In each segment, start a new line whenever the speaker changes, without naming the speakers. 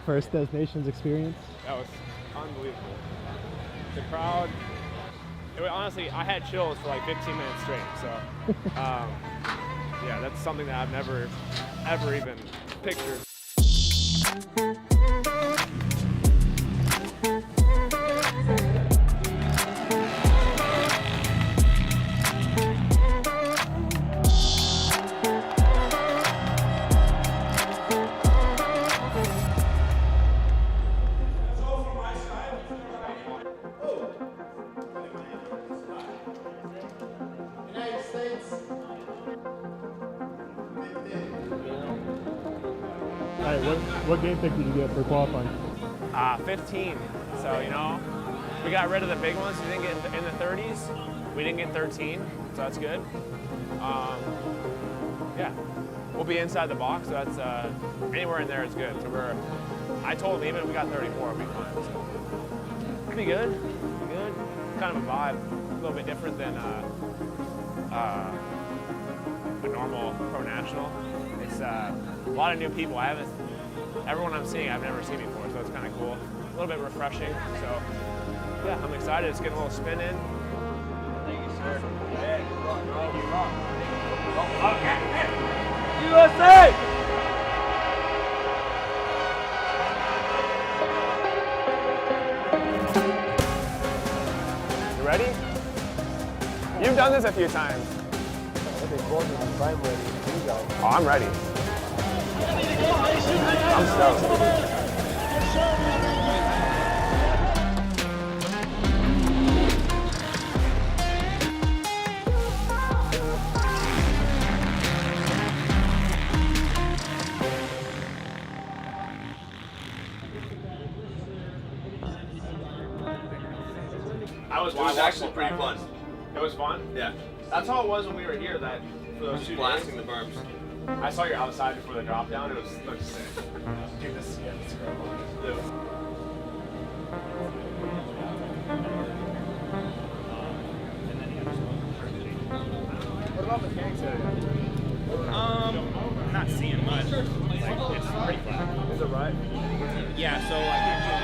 First Des Nations experience?
That was unbelievable. The crowd, honestly, I had chills for like 15 minutes straight. So, yeah, that's something that I've never, ever even pictured.
What game pick did you get for qualifying?
15. So, you know, we got rid of the big ones. We didn't get in the 30s. We didn't get 13, so that's good. Yeah, we'll be inside the box, so that's anywhere in there is good. So I told him even if we got 34, it'll be fine. So it'll be good. It'll be good. Kind of a vibe, a little bit different than a normal pro national. It's a lot of new people. Everyone I'm seeing, I've never seen before, so it's kind of cool. A little bit refreshing, so yeah, I'm excited. It's getting a little spin in.
Thank you, sir. Yeah,
USA! You ready? You've done this a few times. Oh, I'm ready. I'm stoked. It was actually pretty fun. It was fun? Yeah. That's how it was when we were here. That for those 2 blasting days. The berms. I saw your outside before the drop down. It looked sick. Dude, this is What about mechanics area?
I'm not seeing much. Like, it's pretty flat.
Is it right?
Yeah, so like usually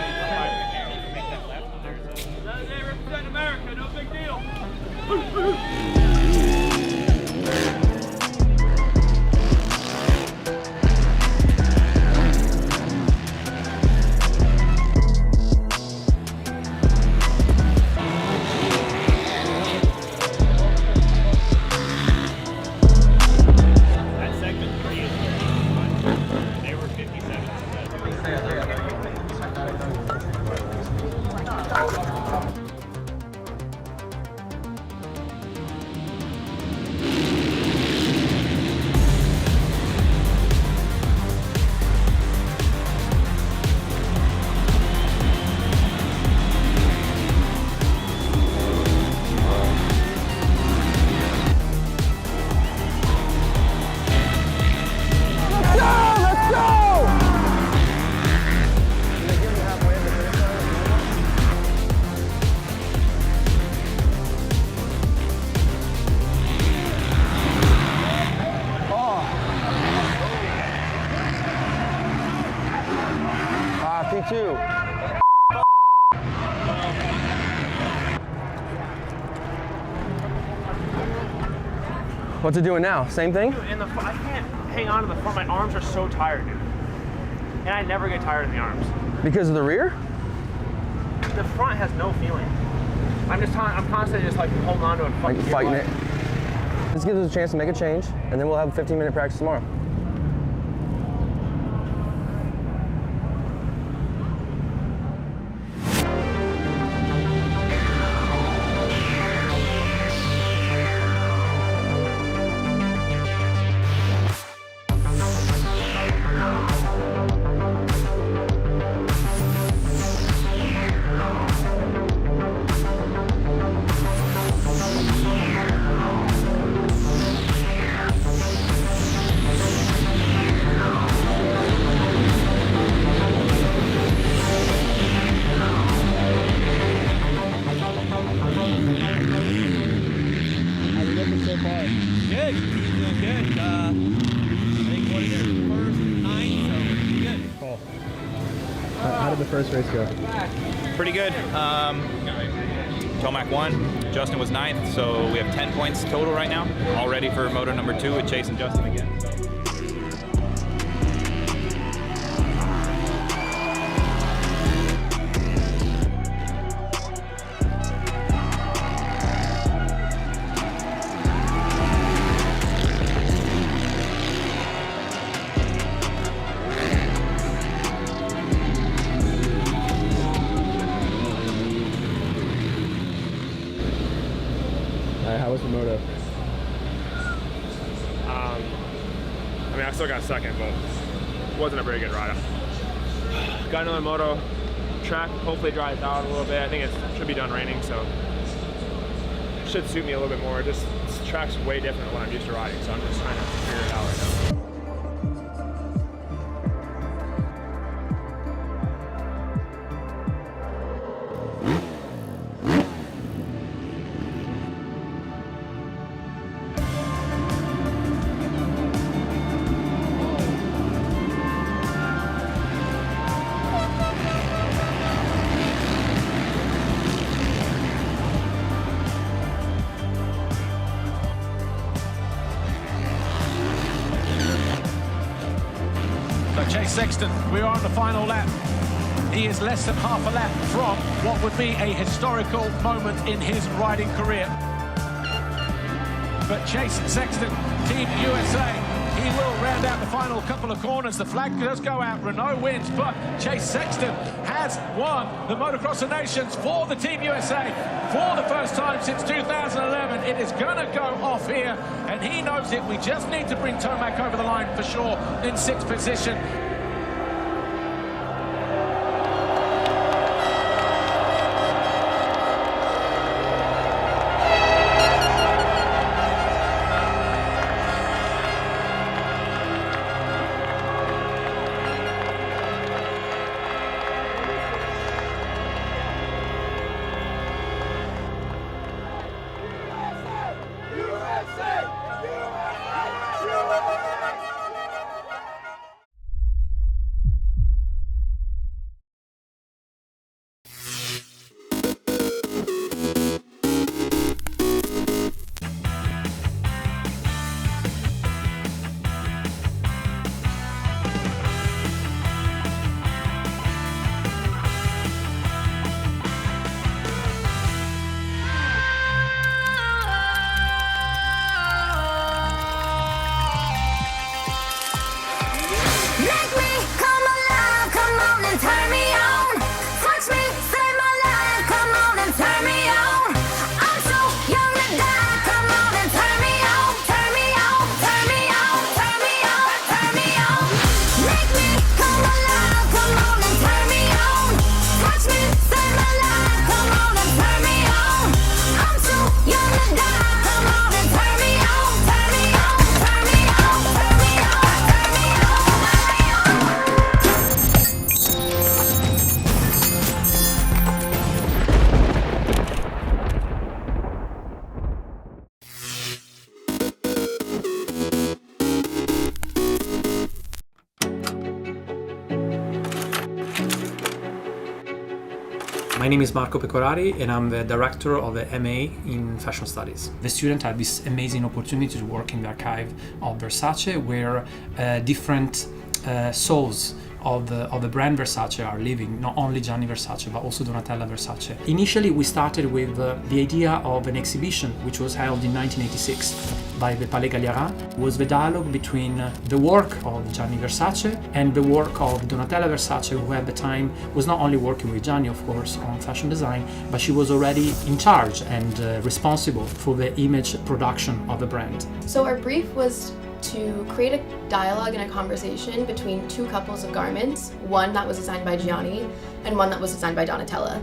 you make that left and there's a...
They represent America, no big deal.
P2. What's it doing now? Same thing?
Dude, I can't hang on to the front. My arms are so tired, dude. And I never get tired in the arms.
Because of the rear?
The front has no feeling. I'm constantly just like holding on to it.
Like fighting it. This gives us a chance to make a change, and then we'll have a 15-minute practice tomorrow.
How did the first race go?
Pretty good. Tomac won. Justin was 9th, so we have 10 points total right now. All ready for moto number 2 with Chase and Justin again.
How was the moto?
I mean, I still got second, but wasn't a very good ride. Got another moto. Track hopefully dries out a little bit. I think it should be done raining, so it should suit me a little bit more. Just this track's way different than what I'm used to riding, so I'm just trying to figure it out right now.
Chase Sexton, we are on the final lap. He is less than half a lap from what would be a historical moment in his riding career. But Chase Sexton, Team USA, he will round out the final couple of corners. The flag does go out, Renault wins, but Chase Sexton has won the Motocross of Nations for the Team USA for the first time since 2011. It is going to go off here, and he knows it. We just need to bring Tomac over the line for sure in 6th position.
My name is Marco Pecorari and I'm the director of the MA in Fashion Studies. The students had this amazing opportunity to work in the archive of Versace, where different souls of the brand Versace are living, not only Gianni Versace but also Donatella Versace. Initially we started with the idea of an exhibition which was held in 1986 by the Palais Galliera. It was the dialogue between the work of Gianni Versace and the work of Donatella Versace, who at the time was not only working with Gianni, of course, on fashion design, but she was already in charge and responsible for the image production of the brand.
So our brief was to create a dialogue and a conversation between two couples of garments, one that was designed by Gianni and one that was designed by Donatella.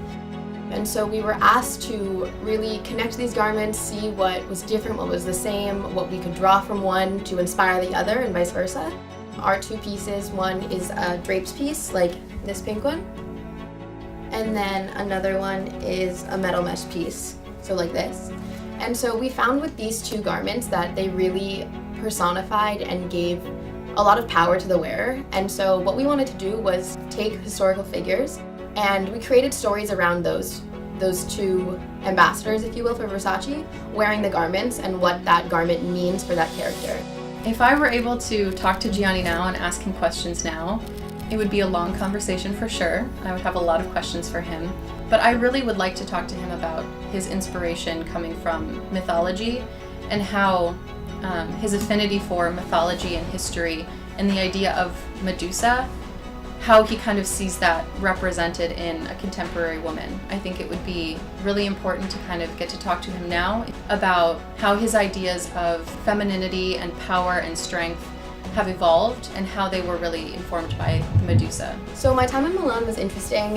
And so we were asked to really connect these garments, see what was different, what was the same, what we could draw from one to inspire the other and vice versa. Our two pieces, one is a drapes piece, like this pink one, and then another one is a metal mesh piece, so like this. And so we found with these two garments that they really personified and gave a lot of power to the wearer. And so what we wanted to do was take historical figures, and we created stories around those two ambassadors, if you will, for Versace, wearing the garments and what that garment means for that character.
If I were able to talk to Gianni now and ask him questions now, it would be a long conversation for sure. I would have a lot of questions for him. But I really would like to talk to him about his inspiration coming from mythology and how his affinity for mythology and history and the idea of Medusa, how he kind of sees that represented in a contemporary woman. I think it would be really important to kind of get to talk to him now about how his ideas of femininity and power and strength have evolved and how they were really informed by Medusa.
So my time in Milan was interesting.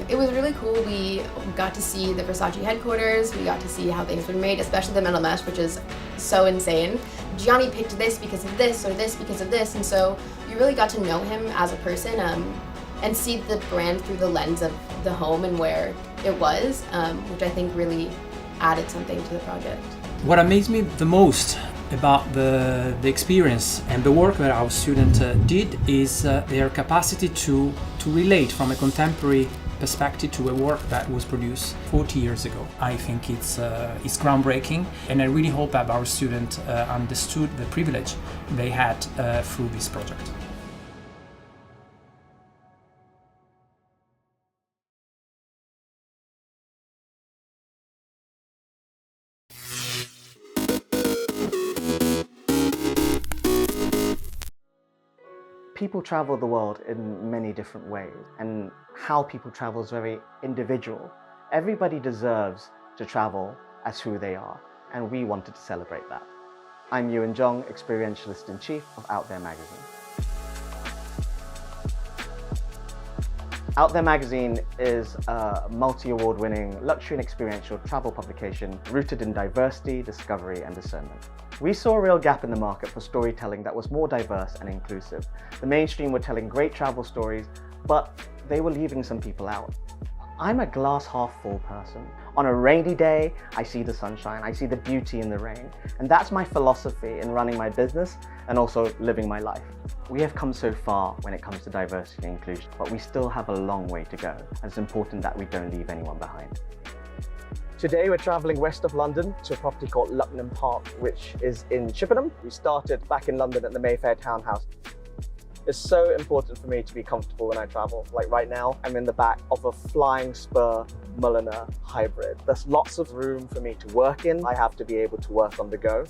It was really cool. We got to see the Versace headquarters. We got to see how things were made, especially the metal mesh, which is so insane. Gianni picked this because of this or this because of this, and so you really got to know him as a person and see the brand through the lens of the home and where it was, which I think really added something to the project.
What amazed me the most about the experience and the work that our student did is their capacity to relate from a contemporary perspective to a work that was produced 40 years ago. I think it's groundbreaking, and I really hope that our student understood the privilege they had through this project.
People travel the world in many different ways, and how people travel is very individual. Everybody deserves to travel as who they are, and we wanted to celebrate that. I'm Ewan Jong, Experientialist-in-Chief of Out There magazine. Out There magazine is a multi-award winning luxury and experiential travel publication rooted in diversity, discovery and discernment. We saw a real gap in the market for storytelling that was more diverse and inclusive. The mainstream were telling great travel stories, but they were leaving some people out. I'm a glass half full person. On a rainy day, I see the sunshine, I see the beauty in the rain. And that's my philosophy in running my business and also living my life. We have come so far when it comes to diversity and inclusion, but we still have a long way to go. And it's important that we don't leave anyone behind. Today we're travelling west of London to a property called Lucknam Park, which is in Chippenham. We started back in London at the Mayfair Townhouse. It's so important for me to be comfortable when I travel. Like right now, I'm in the back of a Flying Spur Mulliner hybrid. There's lots of room for me to work in. I have to be able to work on the go.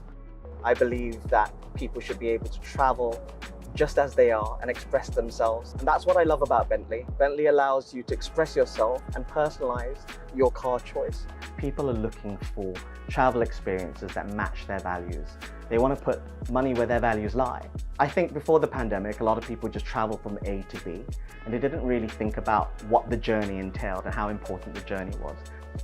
I believe that people should be able to travel just as they are and express themselves. And that's what I love about Bentley. Bentley allows you to express yourself and personalize your car choice. People are looking for travel experiences that match their values. They want to put money where their values lie. I think before the pandemic, a lot of people just traveled from A to B, and they didn't really think about what the journey entailed and how important the journey was.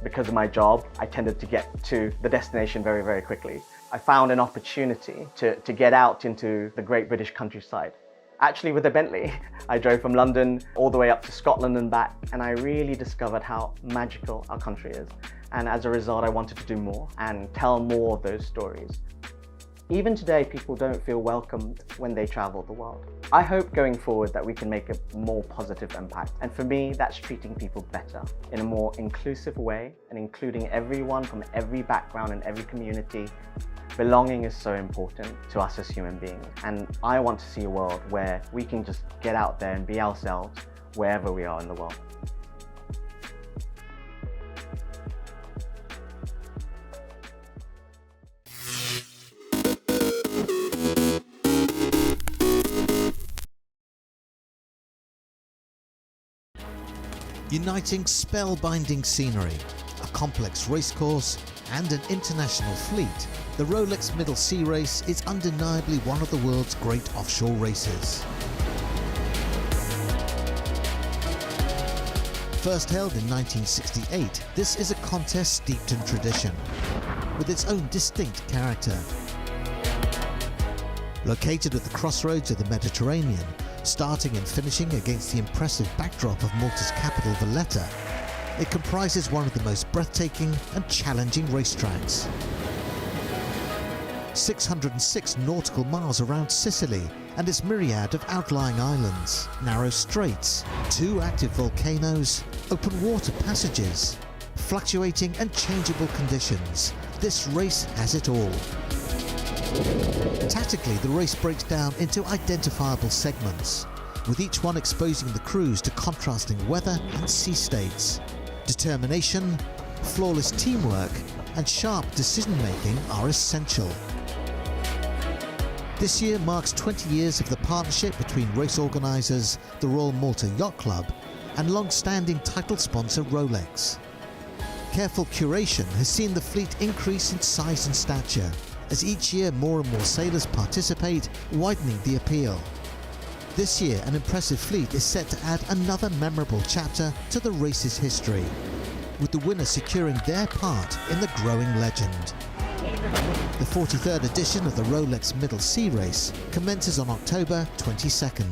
Because of my job, I tended to get to the destination very, very quickly. I found an opportunity to get out into the great British countryside. Actually with the Bentley, I drove from London all the way up to Scotland and back, and I really discovered how magical our country is. And as a result, I wanted to do more and tell more of those stories. Even today, people don't feel welcomed when they travel the world. I hope going forward that we can make a more positive impact. And for me, that's treating people better in a more inclusive way and including everyone from every background and every community. Belonging is so important to us as human beings. And I want to see a world where we can just get out there and be ourselves wherever we are in the world.
Uniting spellbinding scenery, a complex racecourse and an international fleet, the Rolex Middle Sea Race is undeniably one of the world's great offshore races. First held in 1968, this is a contest steeped in tradition, with its own distinct character. Located at the crossroads of the Mediterranean, starting and finishing against the impressive backdrop of Malta's capital Valletta, it comprises one of the most breathtaking and challenging racetracks. 606 nautical miles around Sicily and its myriad of outlying islands, narrow straits, 2 active volcanoes, open water passages, fluctuating and changeable conditions. This race has it all. Tactically, the race breaks down into identifiable segments, with each one exposing the crews to contrasting weather and sea states. Determination, flawless teamwork, and sharp decision-making are essential. This year marks 20 years of the partnership between race organisers, the Royal Malta Yacht Club, and long-standing title sponsor Rolex. Careful curation has seen the fleet increase in size and stature, as each year more and more sailors participate, widening the appeal. This year, an impressive fleet is set to add another memorable chapter to the race's history, with the winner securing their part in the growing legend. The 43rd edition of the Rolex Middle Sea Race commences on October 22nd.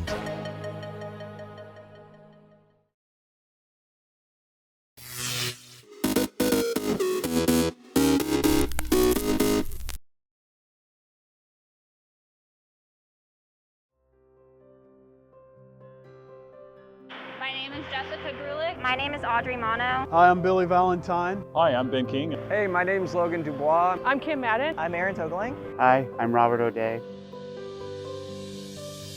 My name is Jessica Grulich. My name is Audrey Mono.
Hi, I'm Billy Valentine.
Hi, I'm Ben King.
Hey, my name's Logan Dubois.
I'm Kim Madden.
I'm Aaron Togeling.
Hi, I'm Robert O'Day.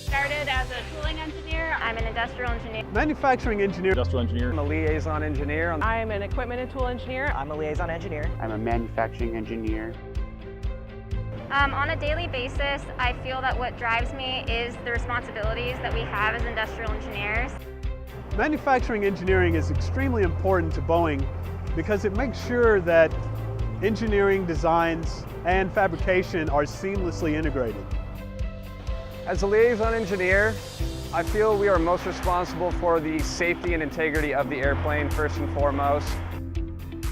Started as a tooling engineer. I'm an industrial engineer.
Manufacturing engineer.
Industrial engineer.
I'm a liaison engineer.
I'm an equipment and tool engineer.
I'm a liaison engineer.
I'm a manufacturing engineer.
On a daily basis, I feel that what drives me is the responsibilities that we have as industrial engineers.
Manufacturing engineering is extremely important to Boeing because it makes sure that engineering designs and fabrication are seamlessly integrated.
As a liaison engineer, I feel we are most responsible for the safety and integrity of the airplane first and foremost.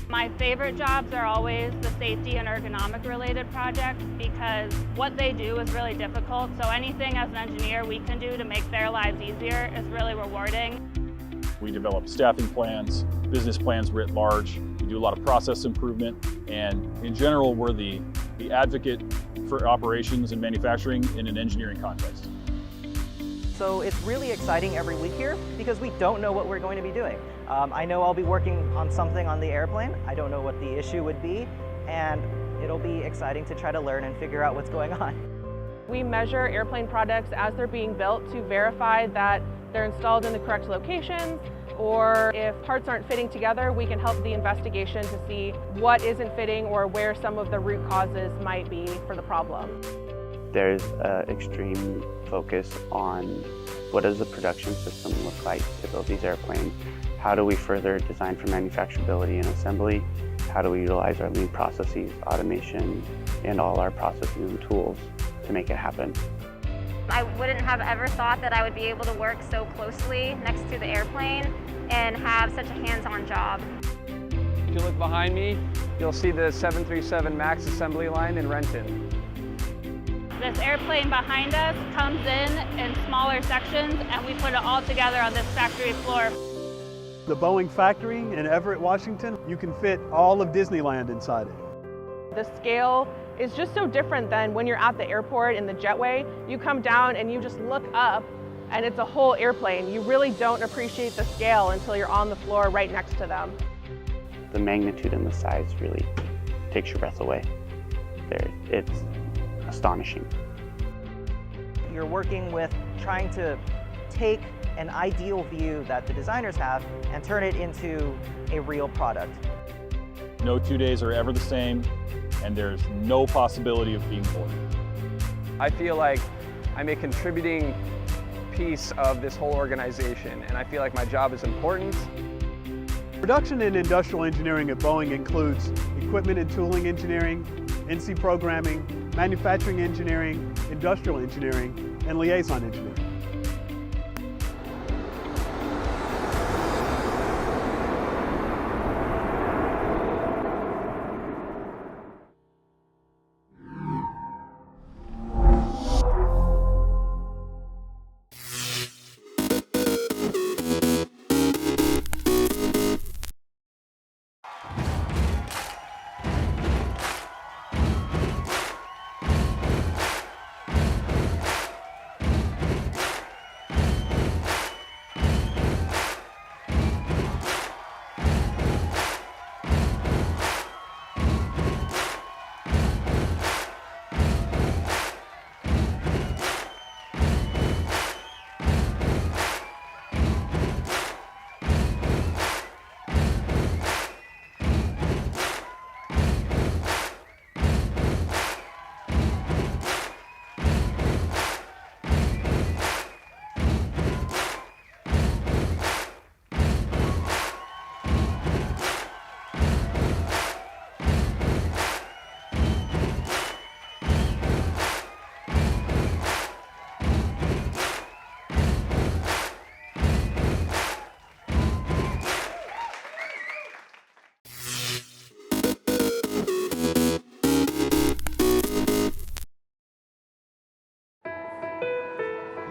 My favorite jobs are always the safety and ergonomic related projects because what they do is really difficult. So anything as an engineer we can do to make their lives easier is really rewarding.
We develop staffing plans, business plans writ large. We do a lot of process improvement, and in general, we're the advocate for operations and manufacturing in an engineering context.
So it's really exciting every week here because we don't know what we're going to be doing. I know I'll be working on something on the airplane. I don't know what the issue would be, and it'll be exciting to try to learn and figure out what's going on.
We measure airplane products as they're being built to verify that they're installed in the correct locations, or if parts aren't fitting together, we can help the investigation to see what isn't fitting or where some of the root causes might be for the problem.
There's an extreme focus on what does the production system look like to build these airplanes? How do we further design for manufacturability and assembly? How do we utilize our lean processes, automation, and all our processes and tools to make it happen?
I wouldn't have ever thought that I would be able to work so closely next to the airplane and have such a hands-on job.
If you look behind me, you'll see the 737 MAX assembly line in Renton.
This airplane behind us comes in smaller sections and we put it all together on this factory floor.
The Boeing factory in Everett, Washington, you can fit all of Disneyland inside it.
The scale is just so different than when you're at the airport in the jetway. You come down and you just look up and it's a whole airplane. You really don't appreciate the scale until you're on the floor right next to them.
The magnitude and the size really takes your breath away. It's astonishing.
You're working with trying to take an ideal view that the designers have and turn it into a real product.
No 2 days are ever the same, and there's no possibility of being bored.
I feel like I'm a contributing piece of this whole organization, and I feel like my job is important.
Production and industrial engineering at Boeing includes equipment and tooling engineering, NC programming, manufacturing engineering, industrial engineering, and liaison engineering.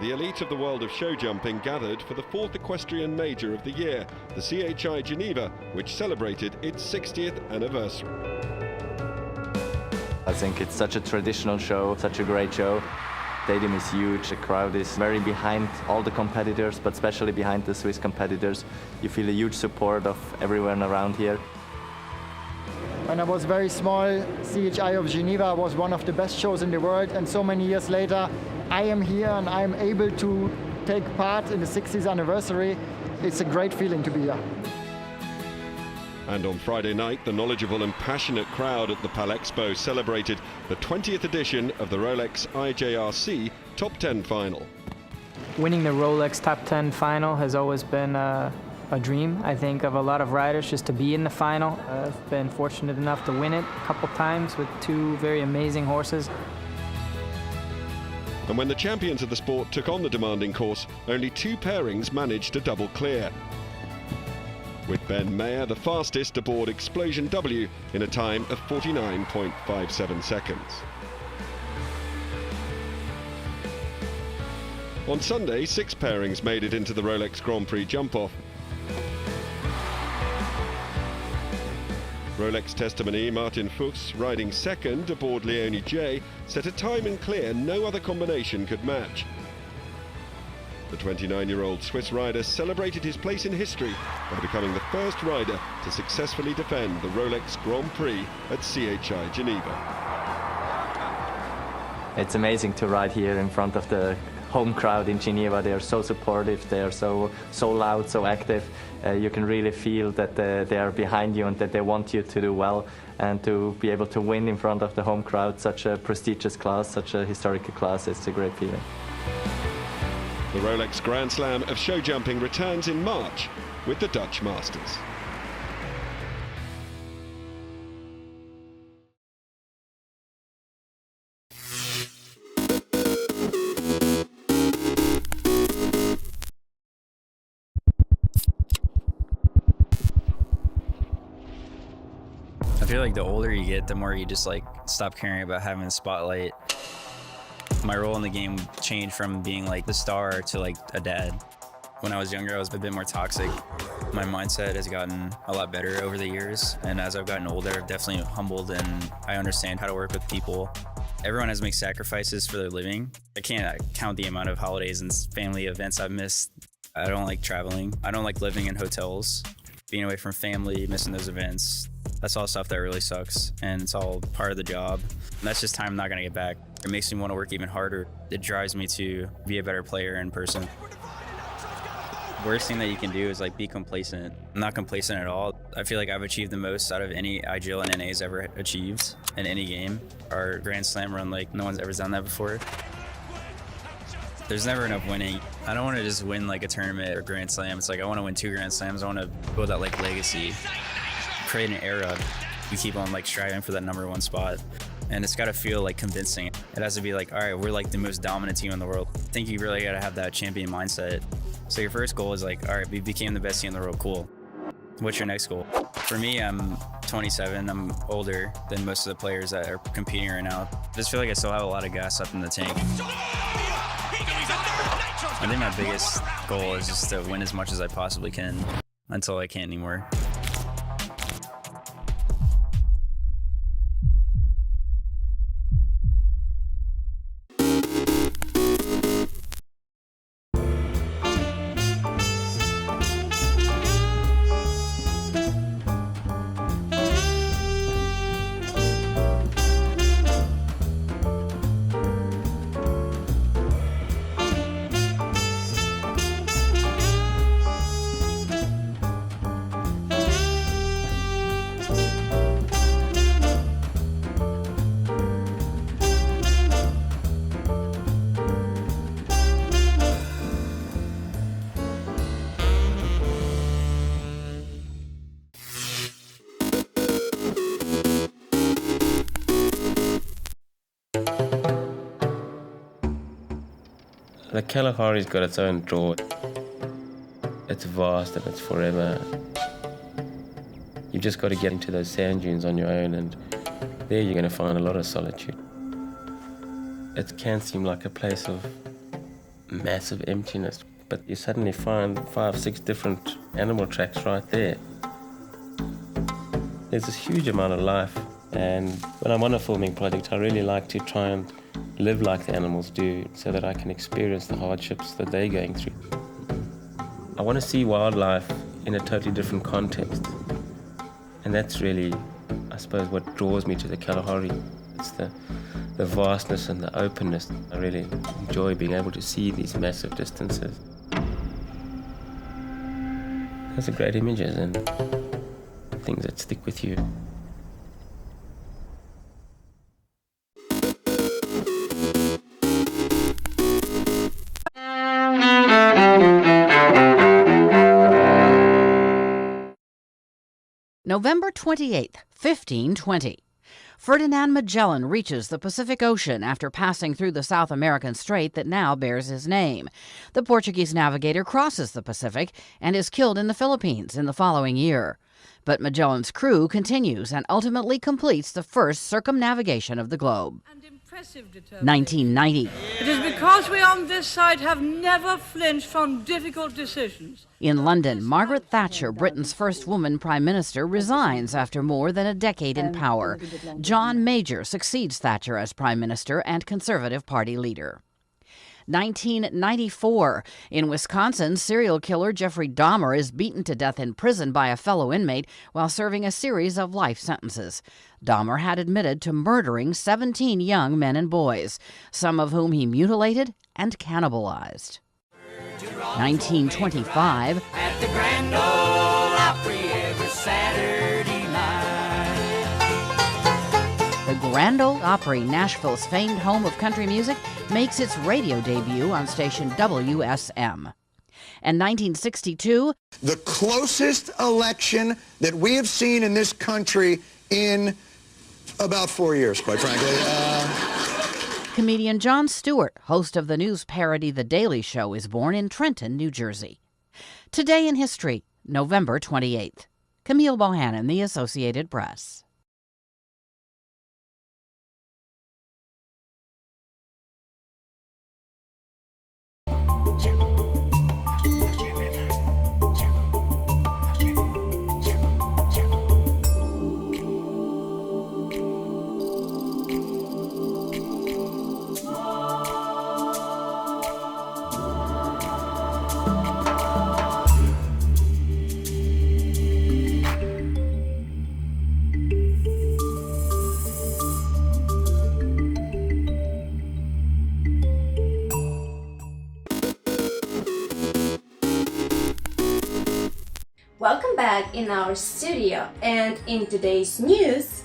the elite of the world of show jumping gathered for the 4th equestrian major of the year, the CHI Geneva, which celebrated its 60th anniversary.
I think it's such a traditional show, such a great show. The stadium is huge, the crowd is very behind all the competitors, but especially behind the Swiss competitors. You feel a huge support of everyone around here.
When I was very small, CHI of Geneva was one of the best shows in the world, and so many years later, I am here and I am able to take part in the 60th anniversary. It's a great feeling to be here.
And on Friday night, the knowledgeable and passionate crowd at the Palexpo celebrated the 20th edition of the Rolex IJRC Top 10 Final.
Winning the Rolex Top 10 Final has always been a dream, I think, of a lot of riders, just to be in the final. I've been fortunate enough to win it a couple times with two very amazing horses.
And when the champions of the sport took on the demanding course, only 2 pairings managed to double clear, with Ben Mayer the fastest aboard Explosion W in a time of 49.57 seconds. On Sunday, 6 pairings made it into the Rolex Grand Prix jump-off. Rolex testimony Martin Fuchs, riding second aboard Leonie J, set a time in clear no other combination could match. The 29-year-old Swiss rider celebrated his place in history by becoming the first rider to successfully defend the Rolex Grand Prix at CHI Geneva.
It's amazing to ride here in front of the home crowd in Geneva. They are so supportive, they are so loud, so active. You can really feel that they are behind you and that they want you to do well, and to be able to win in front of the home crowd, such a prestigious class, such a historical class, it's a great feeling.
The Rolex Grand Slam of show jumping returns in March with the Dutch Masters.
I feel like the older you get, the more you just like stop caring about having the spotlight. My role in the game changed from being like the star to like a dad. When I was younger, I was a bit more toxic. My mindset has gotten a lot better over the years, and as I've gotten older, I've definitely humbled and I understand how to work with people. Everyone has to make sacrifices for their living. I can't count the amount of holidays and family events I've missed. I don't like traveling. I don't like living in hotels. Being away from family, missing those events, that's all stuff that really sucks, and it's all part of the job. And that's just time I'm not gonna get back. It makes me want to work even harder. It drives me to be a better player in person. Worst thing that you can do is like be complacent. I'm not complacent at all. I feel like I've achieved the most out of any IGL and NA's ever achieved in any game. Our Grand Slam run, like no one's ever done that before. There's never enough winning. I don't want to just win like a tournament or Grand Slam. It's like I want to win 2 Grand Slams. I want to build that like legacy, create an era. You keep on like striving for that #1 spot. And it's got to feel like convincing. It has to be like, all right, we're like the most dominant team in the world. I think you really got to have that champion mindset. So your first goal is like, all right, we became the best team in the world, cool. What's your next goal? For me, I'm 27. I'm older than most of the players that are competing right now. I just feel like I still have a lot of gas up in the tank. I think my biggest goal is just to win as much as I possibly can until I can't anymore.
The Kalahari's got its own draw. It's vast and it's forever. You've just got to get into those sand dunes on your own, and there you're going to find a lot of solitude. It can seem like a place of massive emptiness, but you suddenly find 5, 6 different animal tracks right there. There's this huge amount of life, and when I'm on a filming project, I really like to try and live like the animals do so that I can experience the hardships that they're going through. I want to see wildlife in a totally different context, and that's really, I suppose, what draws me to the Kalahari. It's the vastness and the openness. I really enjoy being able to see these massive distances. Those are great images and things that stick with you.
November 28th, 1520. Ferdinand Magellan reaches the Pacific Ocean after passing through the South American strait that now bears his name. The Portuguese navigator crosses the Pacific and is killed in the Philippines in the following year. But Magellan's crew continues and ultimately completes the first circumnavigation of the globe. 1990.
It is because we on this side have never flinched from difficult decisions.
In London, Margaret Thatcher, Britain's first woman prime minister, resigns after more than a decade in power. John Major succeeds Thatcher as prime minister and Conservative Party leader. 1994. In Wisconsin, serial killer Jeffrey Dahmer is beaten to death in prison by a fellow inmate while serving a series of life sentences. Dahmer had admitted to murdering 17 young men and boys, some of whom he mutilated and cannibalized. 1925.
At the Grand Ole Opry every Saturday night.
The Grand Ole Opry, Nashville's famed home of country music, makes its radio debut on station WSM. And 1962,
the closest election that we have seen in this country in about 4 years, quite frankly.
Comedian Jon Stewart, host of the news parody The Daily Show, is born in Trenton, New Jersey. Today in history, November 28th. Camille Bohannon, The Associated Press.
Welcome back in our studio, and in today's news,